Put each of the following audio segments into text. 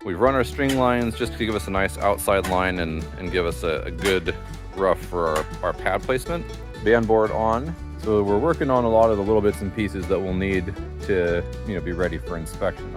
We've run our string lines just to give us a nice outside line and give us a good rough for our pad placement. Band board on. So we're working on a lot of the little bits and pieces that we'll need to, be ready for inspection.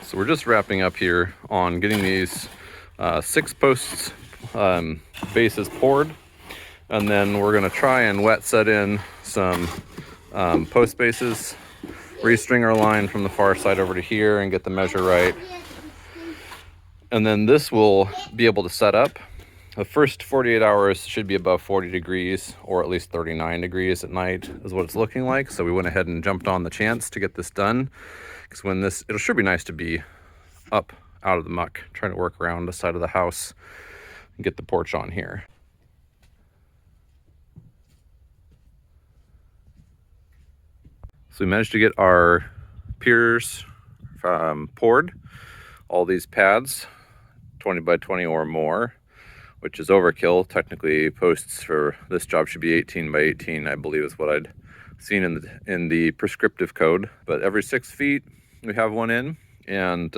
So we're just wrapping up here on getting these 6 posts bases poured, and then we're going to try and wet set in some post bases, restring our line from the far side over to here and get the measure right, and then this will be able to set up. The first 48 hours should be above 40 degrees, or at least 39 degrees at night is what it's looking like. So we went ahead and jumped on the chance to get this done, because when it should be nice to be up out of the muck, trying to work around the side of the house and get the porch on here. So we managed to get our piers poured, all these pads, 20 by 20 or more, which is overkill. Technically, posts for this job should be 18 by 18, I believe is what I'd seen in the prescriptive code. But every 6 feet, we have one in, and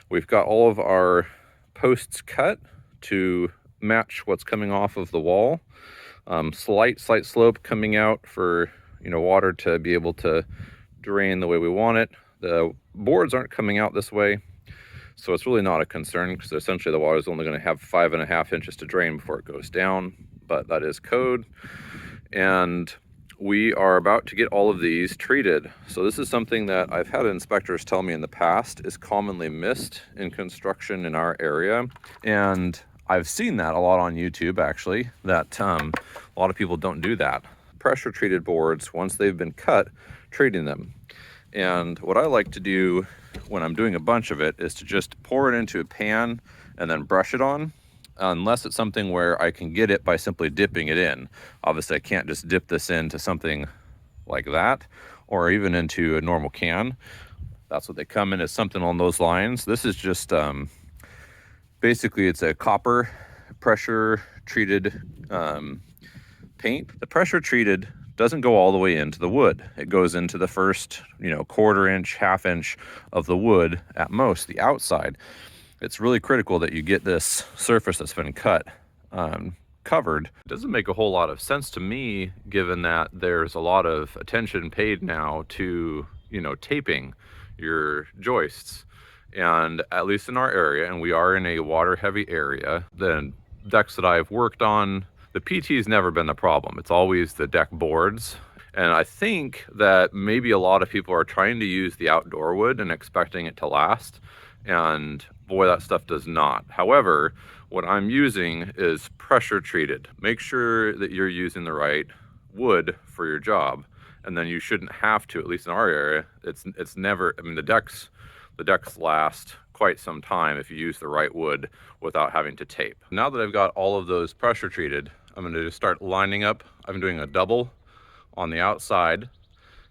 we've got all of our posts cut to match what's coming off of the wall. Slight slope coming out for water to be able to drain the way we want it. The boards aren't coming out this way, so it's really not a concern, because essentially the water is only going to have 5.5 inches to drain before it goes down, but that is code. And we are about to get all of these treated. So this is something that I've had inspectors tell me in the past is commonly missed in construction in our area. And I've seen that a lot on YouTube, actually, that a lot of people don't do that. Pressure treated boards, once they've been cut, treating them. And what I like to do when I'm doing a bunch of it is to just pour it into a pan and then brush it on, unless it's something where I can get it by simply dipping it in. Obviously, I can't just dip this into something like that, or even into a normal can. That's what they come in, is something on those lines. This is just basically, it's a copper pressure treated paint. The pressure treated doesn't go all the way into the wood. It goes into the first, 1/4 inch, 1/2 inch of the wood at most, the outside. It's really critical that you get this surface that's been cut covered. It doesn't make a whole lot of sense to me, given that there's a lot of attention paid now to, taping your joists. And at least in our area, and we are in a water heavy area, the decks that I've worked on, the PT's never been the problem. It's always the deck boards. And I think that maybe a lot of people are trying to use the outdoor wood and expecting it to last. And boy, that stuff does not. However, what I'm using is pressure treated. Make sure that you're using the right wood for your job. And then you shouldn't have to, at least in our area, it's never, the decks last quite some time if you use the right wood without having to tape. Now that I've got all of those pressure treated, I'm going to just start lining up. I'm doing a double on the outside,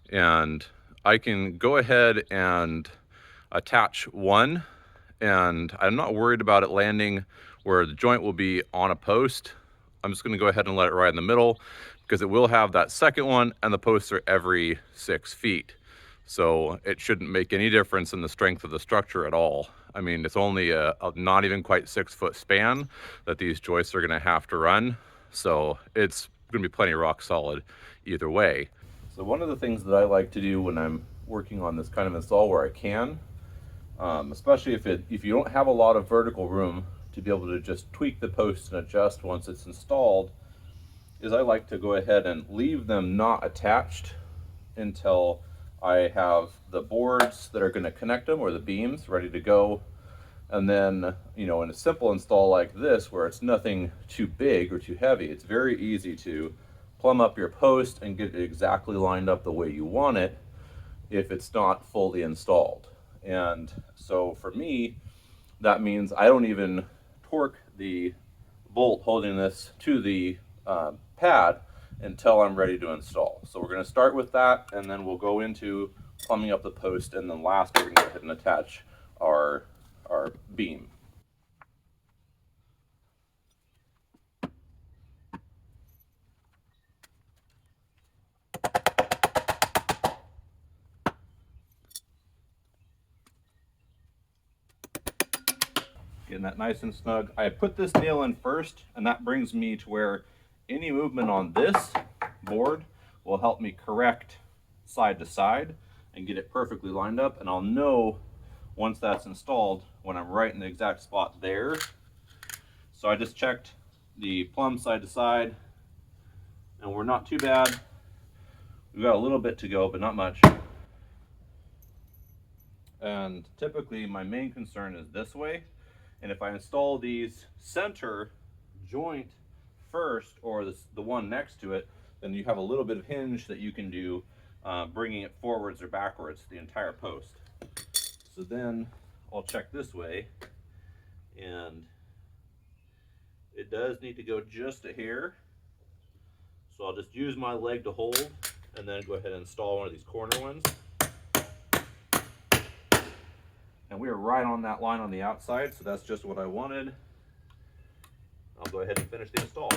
and I can go ahead and attach one, and I'm not worried about it landing where the joint will be on a post. I'm just going to go ahead and let it ride in the middle, because it will have that second one, and the posts are every 6 feet. So it shouldn't make any difference in the strength of the structure at all. It's only a not even quite 6 foot span that these joists are going to have to run. So it's going to be plenty rock solid either way. So one of the things that I like to do when I'm working on this kind of install where I can, especially if you don't have a lot of vertical room to be able to just tweak the posts and adjust once it's installed, is I like to go ahead and leave them not attached until I have the boards that are going to connect them, or the beams, ready to go. And then, in a simple install like this, where it's nothing too big or too heavy, it's very easy to plumb up your post and get it exactly lined up the way you want it if it's not fully installed. And so for me, that means I don't even torque the bolt holding this to the pad until I'm ready to install. So we're going to start with that, and then we'll go into plumbing up the post, and then last we're going to go ahead and attach our beam. Getting that nice and snug. I put this nail in first, and that brings me to where any movement on this board will help me correct side to side and get it perfectly lined up, and I'll know once that's installed when I'm right in the exact spot there. So I just checked the plumb side to side, and we're not too bad. We've got a little bit to go, but not much. And typically my main concern is this way, and if I install these center joint first, or the one next to it, then you have a little bit of hinge that you can do, bringing it forwards or backwards the entire post. So then I'll check this way, and it does need to go just a hair. So I'll just use my leg to hold, and then go ahead and install one of these corner ones. And we are right on that line on the outside, so that's just what I wanted. I'll go ahead and finish the install.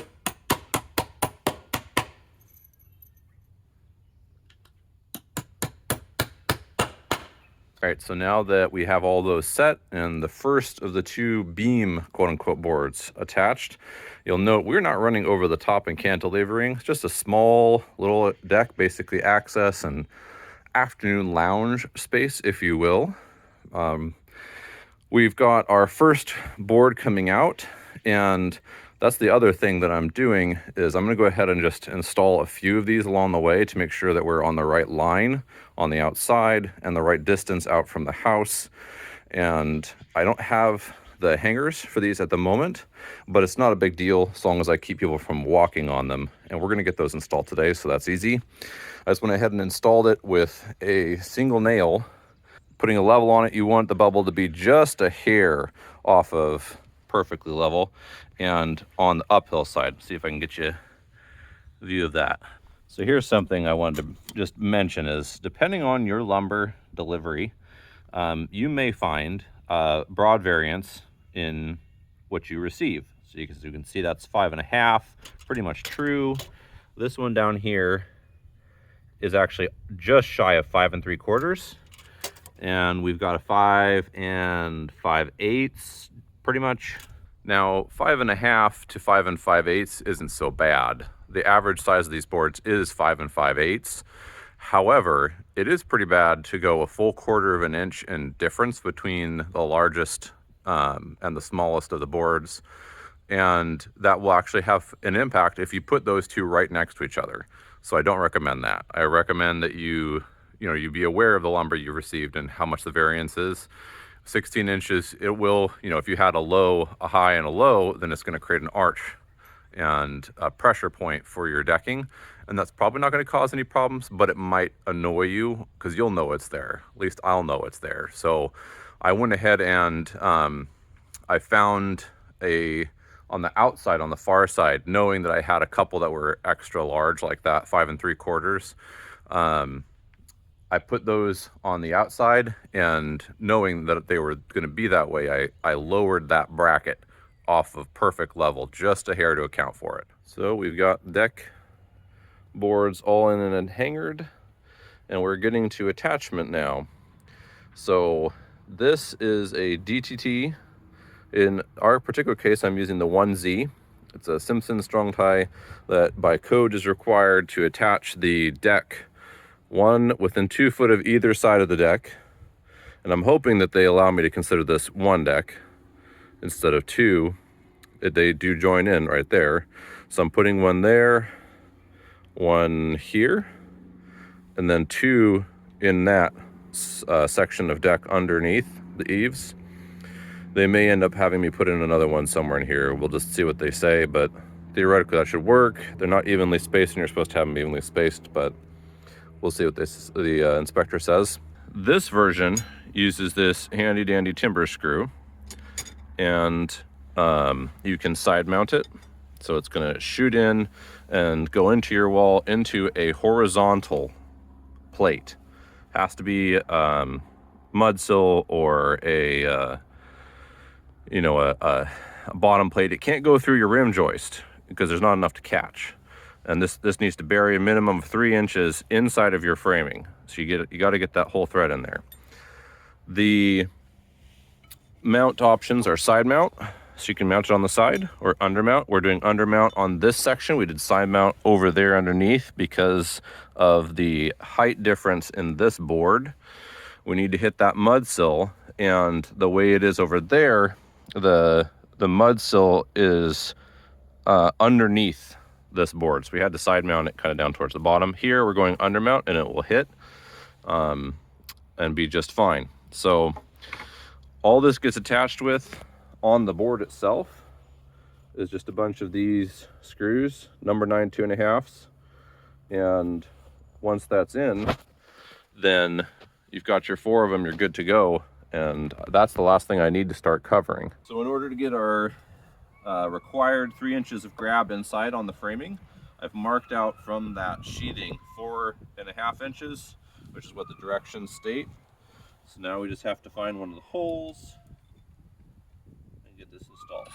All right, so now that we have all those set and the first of the two beam quote-unquote boards attached, you'll note we're not running over the top and cantilevering. It's just a small little deck, basically access and afternoon lounge space, if you will. We've got our first board coming out, and that's the other thing that I'm doing is I'm going to go ahead and just install a few of these along the way to make sure that we're on the right line on the outside and the right distance out from the house. And I don't have the hangers for these at the moment, but it's not a big deal as long as I keep people from walking on them. And we're going to get those installed today, so that's easy. I just went ahead and installed it with a single nail. Putting a level on it, you want the bubble to be just a hair off of perfectly level and on the uphill side. See if I can get you a view of that. So here's something I wanted to just mention is, depending on your lumber delivery, you may find broad variance in what you receive. So you can see that's 5.5, pretty much true. This one down here is actually just shy of 5 3/4. And we've got a 5 5/8, pretty much. Now, 5.5 to 5 5/8 isn't so bad. The average size of these boards is 5 5/8. However, it is pretty bad to go a full 1/4 of an inch in difference between the largest and the smallest of the boards. And that will actually have an impact if you put those two right next to each other. So I don't recommend that. I recommend that you be aware of the lumber you received and how much the variance is. 16 inches, it will, if you had a low, a high, and a low, then it's going to create an arch and a pressure point for your decking. And that's probably not going to cause any problems, but it might annoy you because you'll know it's there. At least I'll know it's there. So I went ahead and I found on the outside, on the far side, knowing that I had a couple that were extra large like that, 5 3/4. I put those on the outside, and knowing that they were going to be that way, I lowered that bracket off of perfect level, just a hair to account for it. So we've got deck boards all in and hangered, and we're getting to attachment now. So this is a DTT. In our particular case, I'm using the 1Z. It's a Simpson strong tie that by code is required to attach the deck one within 2 foot of either side of the deck. And I'm hoping that they allow me to consider this one deck instead of two. They do join in right there. So I'm putting one there, one here, and then 2 in that section of deck underneath the eaves. They may end up having me put in another one somewhere in here. We'll just see what they say, but theoretically that should work. They're not evenly spaced, and you're supposed to have them evenly spaced, but we'll see what the inspector says. This version uses this handy dandy timber screw, and you can side mount it So it's going to shoot in and go into your wall into a horizontal plate. Has to be mud sill or a bottom plate. It can't go through your rim joist because there's not enough to catch. And this needs to bury a minimum of 3 inches inside of your framing. So you got to get that whole thread in there. The mount options are side mount, so you can mount it on the side, or undermount. We're doing undermount on this section. We did side mount over there underneath because of the height difference in this board. We need to hit that mud sill, and the way it is over there, the mud sill is underneath this board, so we had to side mount it kind of down towards the bottom. Here we're going undermount, and it will hit and be just fine. So all this gets attached with on the board itself is just a bunch of these screws, number 9 2.5s, and once that's in, then you've got your 4 of them, you're good to go, and that's the last thing I need to start covering. So in order to get our required 3 inches of grab inside on the framing, I've marked out from that sheathing 4.5 inches, which is what the directions state. So now we just have to find one of the holes and get this installed.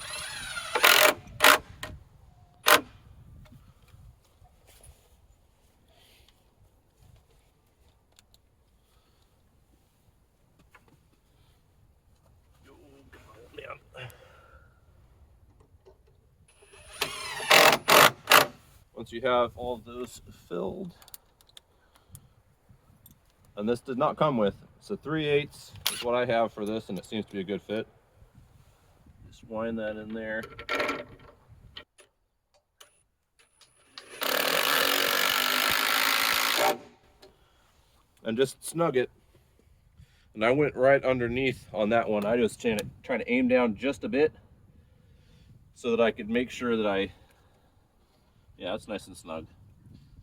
Once you have all of those filled, and this did not come with, so 3/8 is what I have for this, and it seems to be a good fit. Just wind that in there. And just snug it. And I went right underneath on that one. I just trying to aim down just a bit so that I could make sure that yeah, it's nice and snug.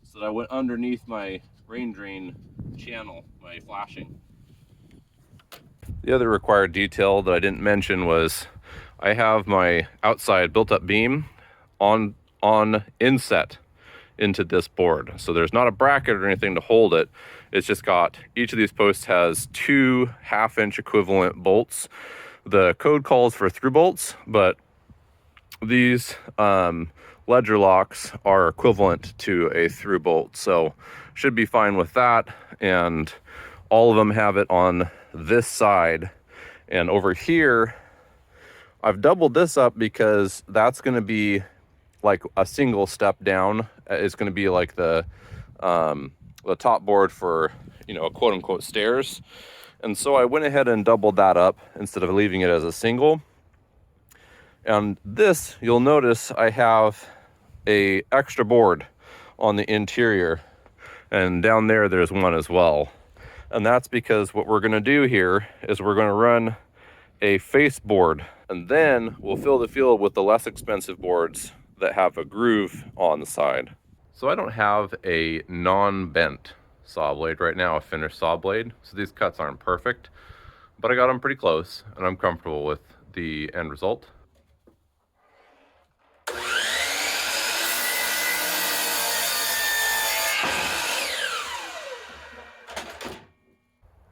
So that I went underneath my rain drain channel, my flashing. The other required detail that I didn't mention was I have my outside built-up beam on inset into this board. So there's not a bracket or anything to hold it. It's just got, each of these posts has 2 1/2-inch equivalent bolts. The code calls for through bolts, but these ledger locks are equivalent to a through bolt, so should be fine with that. And all of them have it on this side, and over here I've doubled this up because that's going to be like a single step down. It's going to be like the top board for, a quote unquote stairs. And so I went ahead and doubled that up instead of leaving it as a single. And this, you'll notice I have a extra board on the interior, and down there's one as well. And that's because what we're going to do here is we're going to run a face board, and then we'll fill the field with the less expensive boards that have a groove on the side. So I don't have a non-bent saw blade right now, a finished saw blade, so these cuts aren't perfect, but I got them pretty close and I'm comfortable with the end result.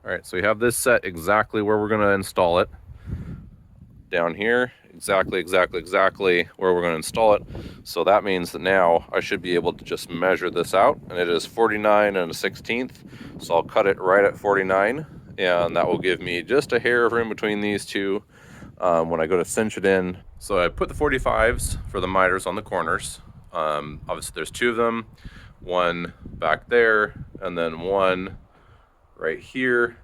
All right, so we have this set exactly where we're going to install it. Down here, exactly where we're going to install it. So that means that now I should be able to just measure this out, and it is 49 1/16. So I'll cut it right at 49, and that will give me just a hair of room between these two when I go to cinch it in. So I put the 45s for the miters on the corners. Obviously there's 2 of them, one back there, and then one right here.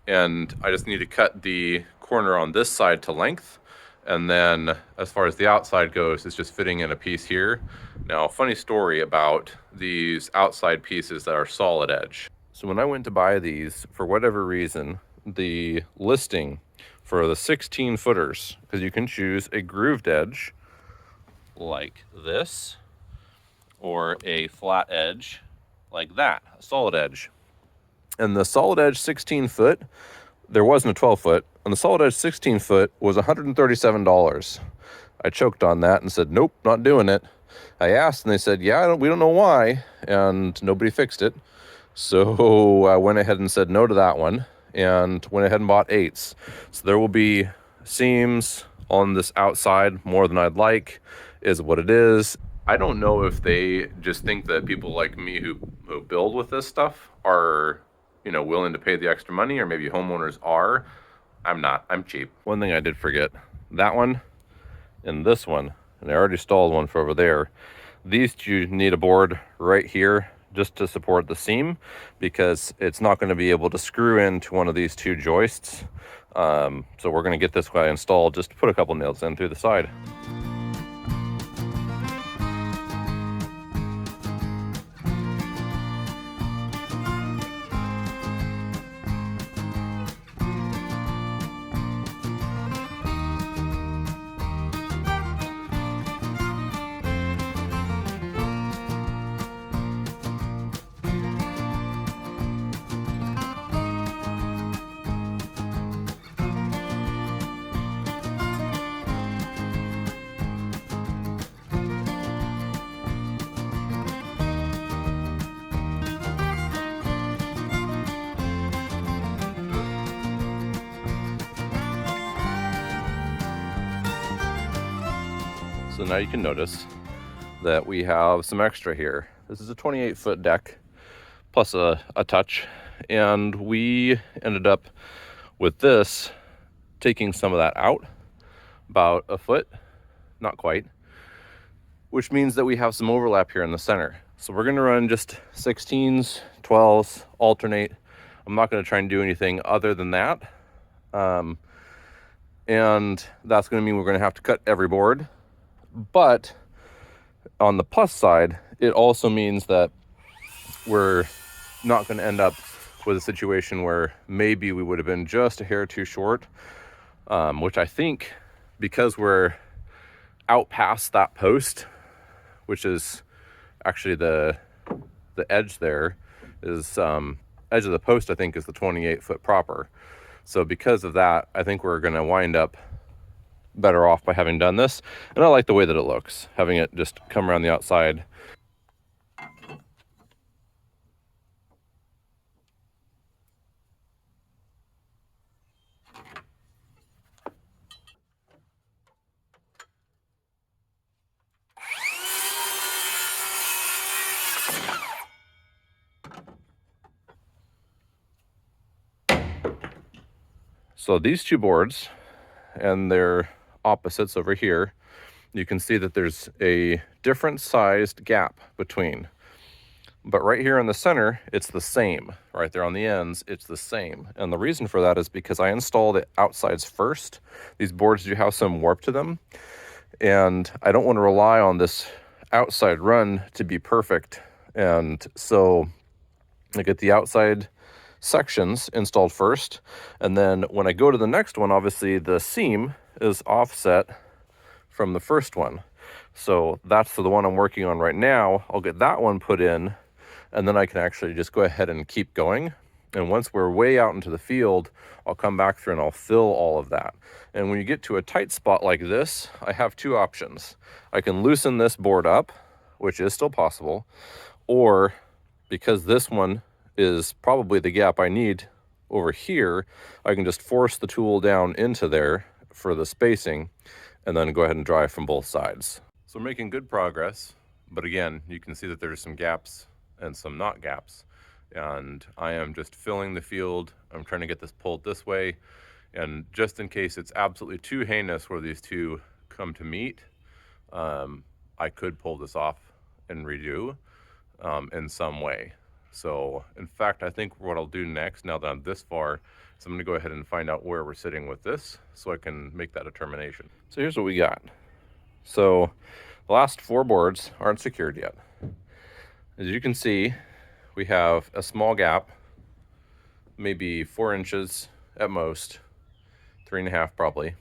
And I just need to cut the corner on this side to length, and then as far as the outside goes, it's just fitting in a piece here. Now, funny story about these outside pieces that are solid edge. So when I went to buy these, for whatever reason, the listing for the 16 footers, because you can choose a grooved edge like this, or a flat edge like that, a solid edge. And the solid edge 16 foot, there wasn't a 12 foot, and the solid edge 16 foot was $137. I choked on that and said, nope, not doing it. I asked and they said, yeah, we don't know why, and nobody fixed it. So I went ahead and said no to that one and went ahead and bought 8s. So there will be seams on this outside more than I'd like, is what it is. I don't know if they just think that people like me who build with this stuff are, you know, willing to pay the extra money, or maybe homeowners are. I'm not. I'm cheap. One thing I did forget, that one and this one, and I already installed one for over there. These two need a board right here just to support the seam, because it's not going to be able to screw into one of these two joists. So we're going to get this guy installed, just to put a couple nails in through the side. So now you can notice that we have some extra here. This is a 28-foot deck plus a touch, and we ended up with this taking some of that out, about a foot, not quite, which means that we have some overlap here in the center. So we're gonna run just 16s, 12s, alternate. I'm not gonna try and do anything other than that. And that's gonna mean we're gonna have to cut every board. But on the plus side, it also means that we're not going to end up with a situation where maybe we would have been just a hair too short, which I think, because we're out past that post, which is actually the edge there is, edge of the post I think is the 28-foot proper. So because of that, I think we're going to wind up better off by having done this. And I like the way that it looks, having it just come around the outside. So these two boards and their opposites over here, you can see that there's a different sized gap between. But right here in the center, it's the same. Right there on the ends, it's the same. And the reason for that is because I installed the outsides first. These boards do have some warp to them, and I don't want to rely on this outside run to be perfect. And so I get the outside sections installed first, and then when I go to the next one, obviously the seam is offset from the first one. So that's the one I'm working on right now. I'll get that one put in, and then I can actually just go ahead and keep going. And once we're way out into the field, I'll come back through and I'll fill all of that. And when you get to a tight spot like this, I have two options. I can loosen this board up, which is still possible, or because this one is probably the gap I need over here, I can just force the tool down into there for the spacing and then go ahead and drive from both sides. So we're making good progress, but again, you can see that there's some gaps and some not gaps, and I am just filling the field. I'm trying to get this pulled this way, and just in case it's absolutely too heinous where these two come to meet, I could pull this off and redo in some way. So in fact, I think what I'll do next, now that I'm this far, is I'm going to go ahead and find out where we're sitting with this so I can make that determination. So here's what we got. So the last 4 boards aren't secured yet. As you can see, we have a small gap, maybe 4 inches at most, 3.5 probably,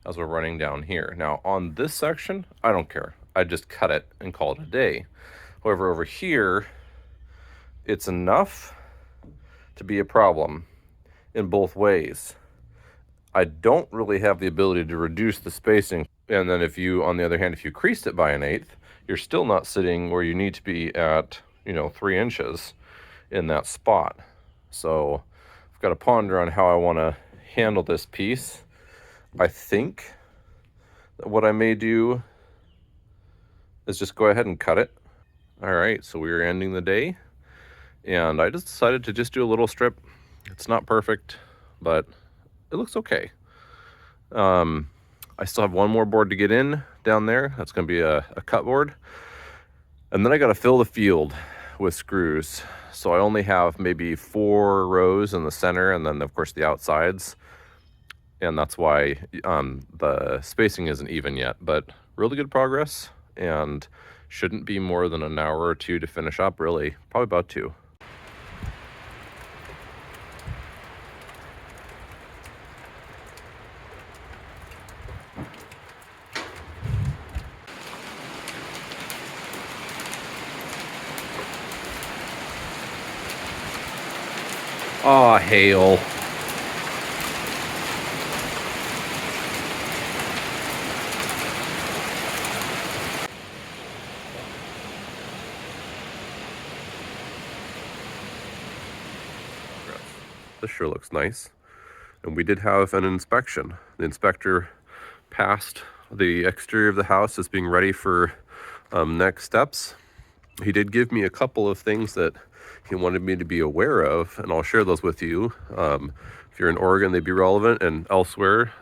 as we're running down here. Now on this section, I don't care. I just cut it and call it a day. However, over here, it's enough to be a problem in both ways. I don't really have the ability to reduce the spacing And then if you, on the other hand, if you creased it by 1/8, you're still not sitting where you need to be at, 3 inches in that spot. So I've got to ponder on how I want to handle this piece. I think that what I may do is just go ahead and cut it. All right, so we're ending the day, and I just decided to just do a little strip. It's not perfect, but it looks okay. I still have one more board to get in down there. That's going to be a cut board. And then I got to fill the field with screws. So I only have maybe 4 rows in the center, and then of course the outsides. And that's why the spacing isn't even yet, but really good progress, and shouldn't be more than an hour or 2 to finish up, really. Probably about 2. Aw, hail. This sure looks nice. And we did have an inspection. The inspector passed the exterior of the house as being ready for next steps. He did give me a couple of things that he wanted me to be aware of, and I'll share those with you. If you're in Oregon, they'd be relevant, and elsewhere,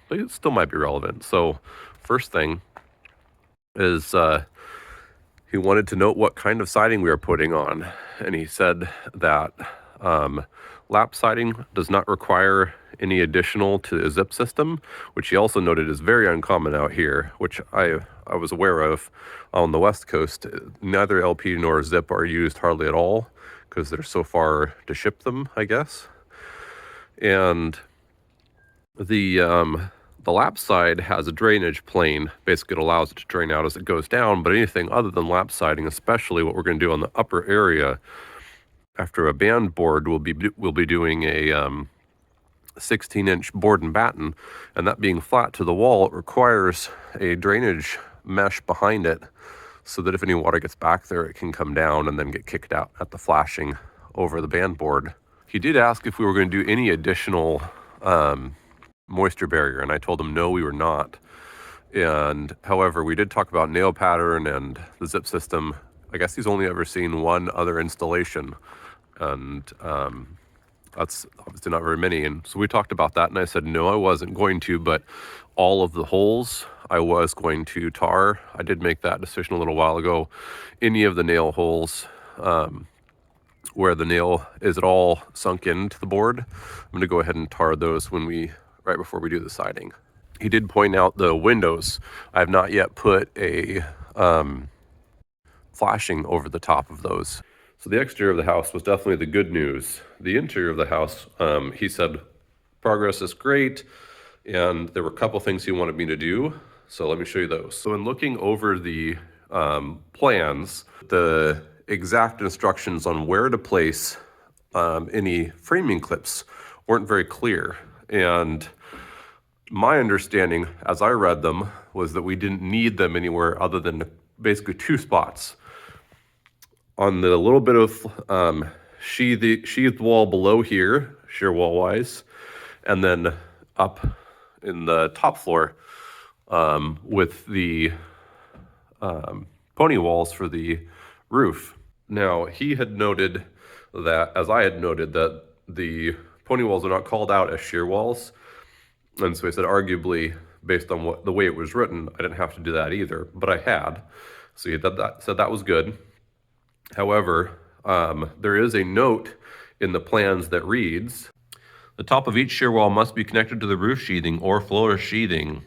they still might be relevant. So first thing is he wanted to note what kind of siding we are putting on, and he said that lap siding does not require any additional to a zip system, which he also noted is very uncommon out here, which I was aware of. On the West Coast, neither LP nor zip are used hardly at all because they're so far to ship them, I guess. And the lap side has a drainage plane. Basically, it allows it to drain out as it goes down, but anything other than lap siding, especially what we're going to do on the upper area after a band board, we'll be doing a 16-inch board and batten, and that being flat to the wall, it requires a drainage mesh behind it so that if any water gets back there, it can come down and then get kicked out at the flashing over the band board. He did ask if we were going to do any additional moisture barrier, and I told him no, we were not. And however, we did talk about nail pattern and the zip system. I guess he's only ever seen one other installation, and that's obviously not very many. And so we talked about that, and I said no, I wasn't going to, but all of the holes I was going to tar. I did make that decision a little while ago. Any of the nail holes where the nail is at all sunk into the board, I'm going to go ahead and tar those right before we do the siding. He did point out the windows. I have not yet put a flashing over the top of those. So the exterior of the house was definitely the good news. The interior of the house, he said, progress is great, and there were a couple things he wanted me to do. So let me show you those. So in looking over the plans, the exact instructions on where to place any framing clips weren't very clear. And my understanding, as I read them, was that we didn't need them anywhere other than basically 2 spots. On the little bit of sheathed wall below here, shear wall wise, and then up in the top floor with the pony walls for the roof. Now, he had noted that, as I had noted, that the pony walls are not called out as shear walls. And so he said, arguably, based on the way it was written, I didn't have to do that either, but I had. So he said that was good. However, there is a note in the plans that reads, the top of each shear wall must be connected to the roof sheathing or floor sheathing.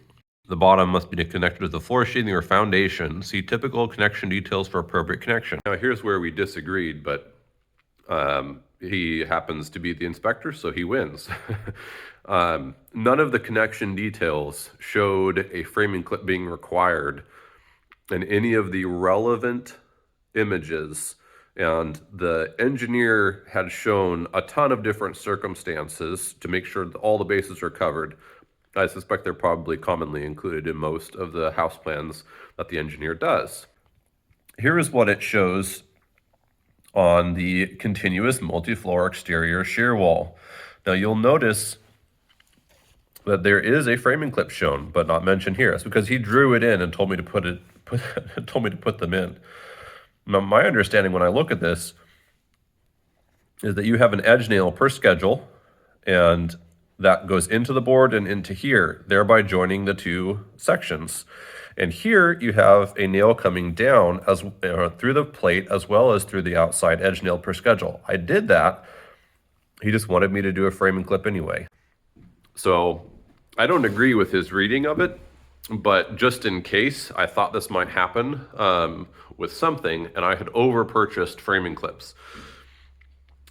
The bottom must be connected to the floor sheathing or foundation. See typical connection details for appropriate connection. Now, here's where we disagreed, but he happens to be the inspector, so he wins. None of the connection details showed a framing clip being required in any of the relevant images, and the engineer had shown a ton of different circumstances to make sure that all the bases are covered. I suspect they're probably commonly included in most of the house plans that the engineer does. Here is what it shows on the continuous multi-floor exterior shear wall. Now you'll notice that there is a framing clip shown, but not mentioned here. It's because he drew it in and told me to put them in. Now, my understanding when I look at this is that you have an edge nail per schedule, and that goes into the board and into here, thereby joining the two sections. And here you have a nail coming down as through the plate as well as through the outside edge nail per schedule. I did that. He just wanted me to do a framing clip anyway. So I don't agree with his reading of it, but just in case, I thought this might happen with something, and I had over-purchased framing clips.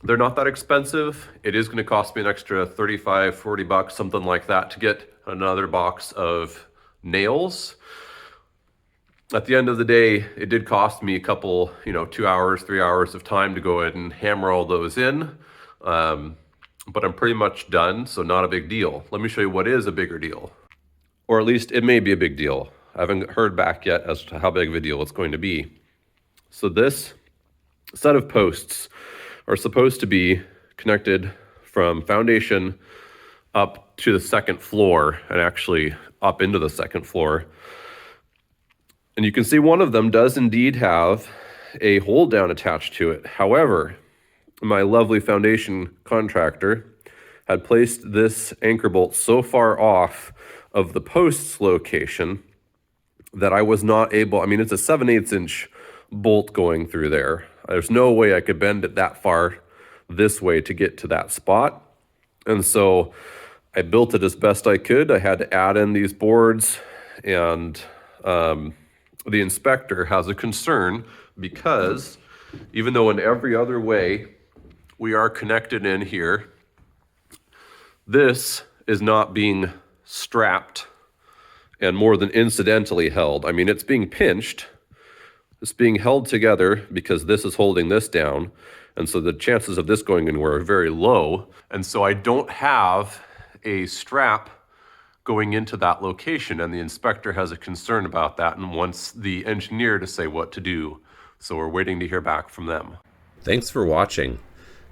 They're not that expensive. It is going to cost me an extra 35, 40 bucks, something like that, to get another box of nails. At the end of the day, it did cost me a couple, 2 hours, 3 hours of time to go ahead and hammer all those in. But I'm pretty much done, so not a big deal. Let me show you what is a bigger deal. Or at least it may be a big deal. I haven't heard back yet as to how big of a deal it's going to be. So this set of posts are supposed to be connected from foundation up to the second floor and actually up into the second floor. And you can see one of them does indeed have a hold down attached to it. However, my lovely foundation contractor had placed this anchor bolt so far off of the post's location that I was not able, it's a 7/8 inch bolt going through there. There's no way I could bend it that far this way to get to that spot. And so I built it as best I could. I had to add in these boards, and the inspector has a concern because even though in every other way we are connected in here, this is not being strapped and more than incidentally held. It's being pinched. It's being held together because this is holding this down. And so the chances of this going anywhere are very low. And so I don't have a strap going into that location. And the inspector has a concern about that and wants the engineer to say what to do. So we're waiting to hear back from them. Thanks for watching.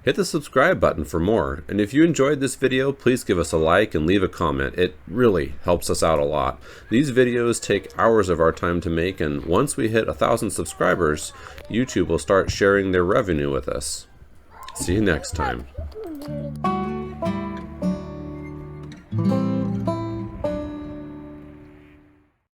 Hit the subscribe button for more, and if you enjoyed this video, please give us a like and leave a comment. It really helps us out a lot. These videos take hours of our time to make, and once we hit 1,000 subscribers, YouTube will start sharing their revenue with us. See you next time.